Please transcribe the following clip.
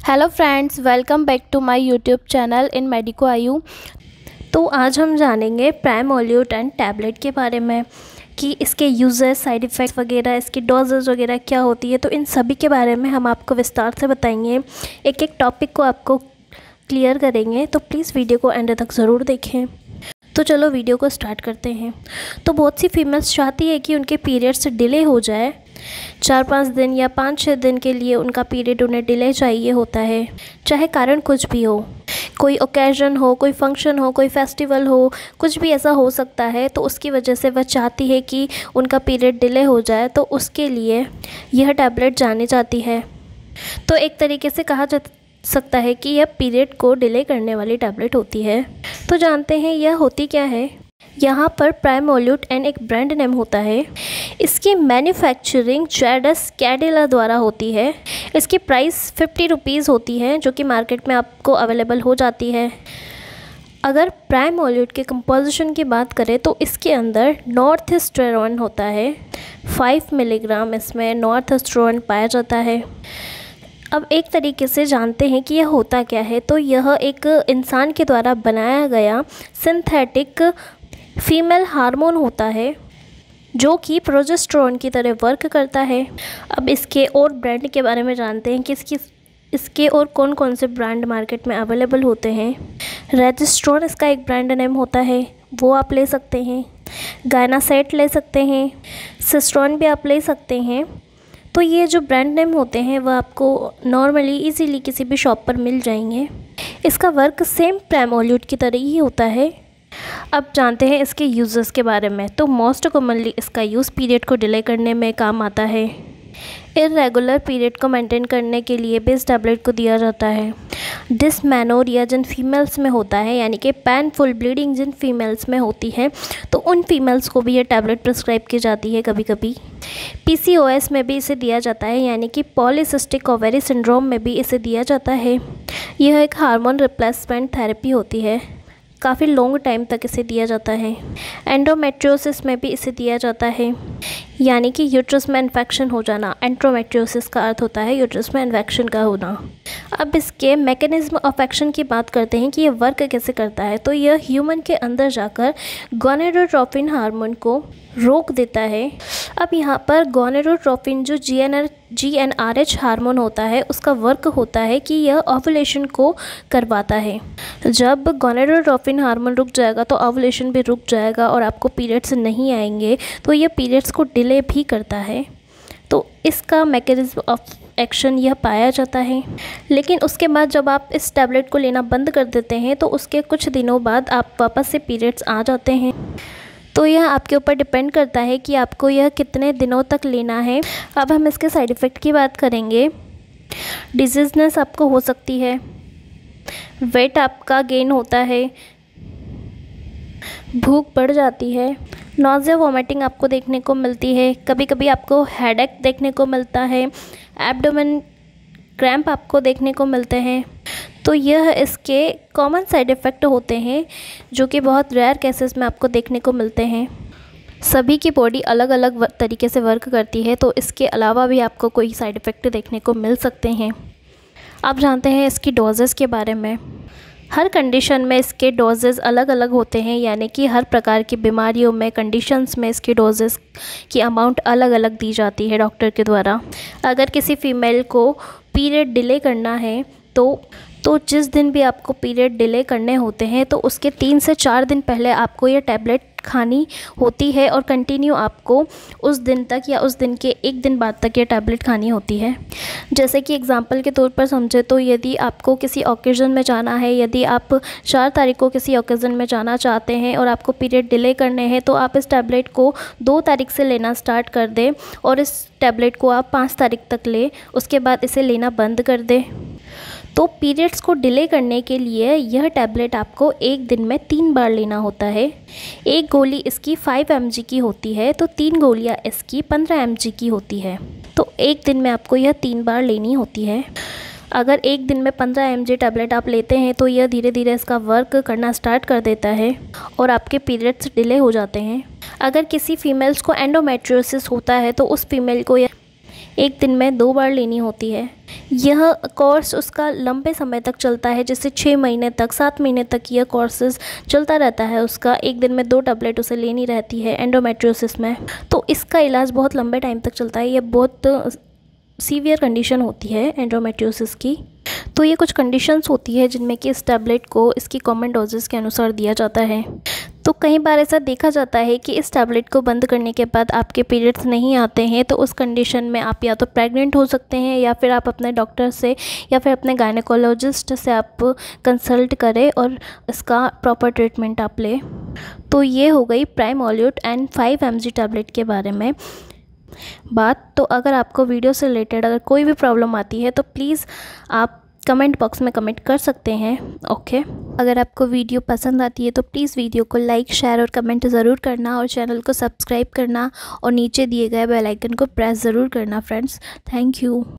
Hello friends, welcome back to my YouTube channel in medico आयु। तो आज हम जानेंगे प्राइमोल्यूट एंड टैबलेट के बारे में कि इसके यूजेस, साइड इफ़ेक्ट्स वगैरह, इसकी डोजेज वगैरह क्या होती है। तो इन सभी के बारे में हम आपको विस्तार से बताएंगे, एक एक टॉपिक को आपको क्लियर करेंगे। तो प्लीज़ वीडियो को एंड तक ज़रूर देखें। तो चलो वीडियो को स्टार्ट करते हैं। तो बहुत सी फीमेल्स चाहती है कि उनके पीरियड्स डिले हो जाए, 4-5 दिन या 5-6 दिन के लिए उनका पीरियड उन्हें डिले चाहिए होता है, चाहे कारण कुछ भी हो, कोई ओकेजन हो, कोई फंक्शन हो, कोई फेस्टिवल हो, कुछ भी ऐसा हो सकता है। तो उसकी वजह से वह चाहती है कि उनका पीरियड डिले हो जाए, तो उसके लिए यह टैबलेट जानी जाती है। तो एक तरीके से कहा जा सकता है कि यह पीरियड को डिले करने वाली टैबलेट होती है। तो जानते हैं यह होती क्या है। यहाँ पर प्राइमोल्यूट एंड एक ब्रांड नेम होता है। इसकी मैन्युफैक्चरिंग जेडस कैडिला द्वारा होती है। इसकी प्राइस 50 रुपीज़ होती है, जो कि मार्केट में आपको अवेलेबल हो जाती है। अगर प्राइमोल्यूट के कंपोजिशन की बात करें तो इसके अंदर नॉर्थस्टेरॉन होता है। 5 मिलीग्राम इसमें नॉर्थस्टेरॉन पाया जाता है। अब एक तरीके से जानते हैं कि यह होता क्या है। तो यह एक इंसान के द्वारा बनाया गया सिंथेटिक फीमेल हार्मोन होता है, जो कि प्रोजेस्टेरोन की तरह वर्क करता है। अब इसके और ब्रांड के बारे में जानते हैं कि इसके और कौन कौन से ब्रांड मार्केट में अवेलेबल होते हैं। रेजिस्ट्रॉन इसका एक ब्रांड नेम होता है, वो आप ले सकते हैं। गायनासेट ले सकते हैं। सिस्ट्रॉन भी आप ले सकते हैं। तो ये जो ब्रांड नेम होते हैं वह आपको नॉर्मली इजीली किसी भी शॉप पर मिल जाएंगे। इसका वर्क सेम प्राइमोल्यूट की तरह ही होता है। अब जानते हैं इसके यूजेस के बारे में। तो मोस्ट कॉमनली इसका यूज़ पीरियड को डिले करने में काम आता है। इर्रेगुलर पीरियड को मेंटेन करने के लिए भी इस टैबलेट को दिया जाता है। डिस्मेनोरिया जिन फीमेल्स में होता है, यानी कि पेनफुल ब्लीडिंग जिन फीमेल्स में होती है, तो उन फीमेल्स को भी ये टैबलेट प्रिस्क्राइब की जाती है कभी कभी। पीसीओएस में भी इसे दिया जाता है, यानी कि पॉलीसिस्टिक ओवेरी सिंड्रोम में भी इसे दिया जाता है। यह एक हार्मोन रिप्लेसमेंट थेरेपी होती है, काफ़ी लॉन्ग टाइम तक इसे दिया जाता है। एंडोमेट्रियोसिस में भी इसे दिया जाता है, यानी कि यूट्रस में इन्फेक्शन हो जाना। एंडोमेट्रियोसिस का अर्थ होता है यूट्रस में इन्फेक्शन का होना। अब इसके मैकेनिज्म ऑफ एक्शन की बात करते हैं कि यह वर्क कैसे करता है। तो यह ह्यूमन के अंदर जाकर गोनेडोट्रोपिन हार्मोन को रोक देता है। अब यहाँ पर गोनेडोट्रोपिन जो GnRH हार्मोन होता है, उसका वर्क होता है कि यह ओवुलेशन को करवाता है। जब गोनेडोट्रोपिन हार्मोन रुक जाएगा तो ओवुलेशन भी रुक जाएगा और आपको पीरियड्स नहीं आएंगे। तो यह पीरियड्स को डिले भी करता है। तो इसका मैकेनिज्म ऑफ एक्शन यह पाया जाता है। लेकिन उसके बाद जब आप इस टैबलेट को लेना बंद कर देते हैं तो उसके कुछ दिनों बाद आप वापस से पीरियड्स आ जाते हैं। तो यह आपके ऊपर डिपेंड करता है कि आपको यह कितने दिनों तक लेना है। अब हम इसके साइड इफ़ेक्ट की बात करेंगे। डिजीजनेस आपको हो सकती है, वेट आपका गेन होता है, भूख बढ़ जाती है, नॉज़िया वॉमिटिंग आपको देखने को मिलती है, कभी कभी आपको हेडेक देखने को मिलता है, एब्डोमेन क्रैम्प आपको देखने को मिलते हैं। तो यह इसके कॉमन साइड इफ़ेक्ट होते हैं, जो कि बहुत रेयर केसेस में आपको देखने को मिलते हैं। सभी की बॉडी अलग अलग तरीके से वर्क करती है, तो इसके अलावा भी आपको कोई साइड इफ़ेक्ट देखने को मिल सकते हैं। आप जानते हैं इसकी डोजेस के बारे में। हर कंडीशन में इसके डोजेस अलग अलग होते हैं, यानी कि हर प्रकार की बीमारियों में, कंडीशंस में इसकी डोजेस की अमाउंट अलग अलग दी जाती है डॉक्टर के द्वारा। अगर किसी फीमेल को पीरियड डिले करना है तो जिस दिन भी आपको पीरियड डिले करने होते हैं तो उसके 3 से 4 दिन पहले आपको यह टैबलेट खानी होती है और कंटिन्यू आपको उस दिन तक या उस दिन के 1 दिन बाद तक ये टैबलेट खानी होती है। जैसे कि एग्जांपल के तौर पर समझे तो यदि आपको किसी ओकेज़न में जाना है, यदि आप 4 तारीख को किसी ओकेज़न में जाना चाहते हैं और आपको पीरियड डिले करने हैं, तो आप इस टैबलेट को 2 तारीख से लेना स्टार्ट कर दें और इस टैबलेट को आप 5 तारीख तक लें, उसके बाद इसे लेना बंद कर दें। तो पीरियड्स को डिले करने के लिए यह टैबलेट आपको एक दिन में 3 बार लेना होता है। एक गोली इसकी 5 mg की होती है, तो 3 गोलियां इसकी 15 mg की होती है। तो एक दिन में आपको यह 3 बार लेनी होती है। अगर एक दिन में 15 mg टैबलेट आप लेते हैं तो यह धीरे धीरे इसका वर्क करना स्टार्ट कर देता है और आपके पीरियड्स डिले हो जाते हैं। अगर किसी फीमेल्स को एंडोमेट्रियोसिस होता है तो उस फीमेल को यह एक दिन में 2 बार लेनी होती है। यह कोर्स उसका लंबे समय तक चलता है, जैसे 6 महीने तक, 7 महीने तक यह कोर्सेज चलता रहता है उसका। एक दिन में 2 टैबलेट उसे लेनी रहती है एंडोमेट्रियोसिस में। तो इसका इलाज बहुत लंबे टाइम तक चलता है। यह बहुत सीवियर कंडीशन होती है एंडोमेट्रियोसिस की। तो ये कुछ कंडीशंस होती है जिनमें कि इस टैबलेट को इसकी कॉमन डोजेस के अनुसार दिया जाता है। तो कई बार ऐसा देखा जाता है कि इस टैबलेट को बंद करने के बाद आपके पीरियड्स नहीं आते हैं, तो उस कंडीशन में आप या तो प्रेग्नेंट हो सकते हैं या फिर आप अपने डॉक्टर से या फिर अपने गायनेकोलॉजिस्ट से आप कंसल्ट करें और इसका प्रॉपर ट्रीटमेंट आप लें। तो ये हो गई प्राइमोल्यूट एंड 5 mg टैबलेट के बारे में बात। तो अगर आपको वीडियो से रिलेटेड अगर कोई भी प्रॉब्लम आती है तो प्लीज़ आप कमेंट बॉक्स में कमेंट कर सकते हैं। ओके, अगर आपको वीडियो पसंद आती है तो प्लीज़ वीडियो को लाइक, शेयर और कमेंट ज़रूर करना और चैनल को सब्सक्राइब करना और नीचे दिए गए बेल आइकन को प्रेस ज़रूर करना फ्रेंड्स। Thank you.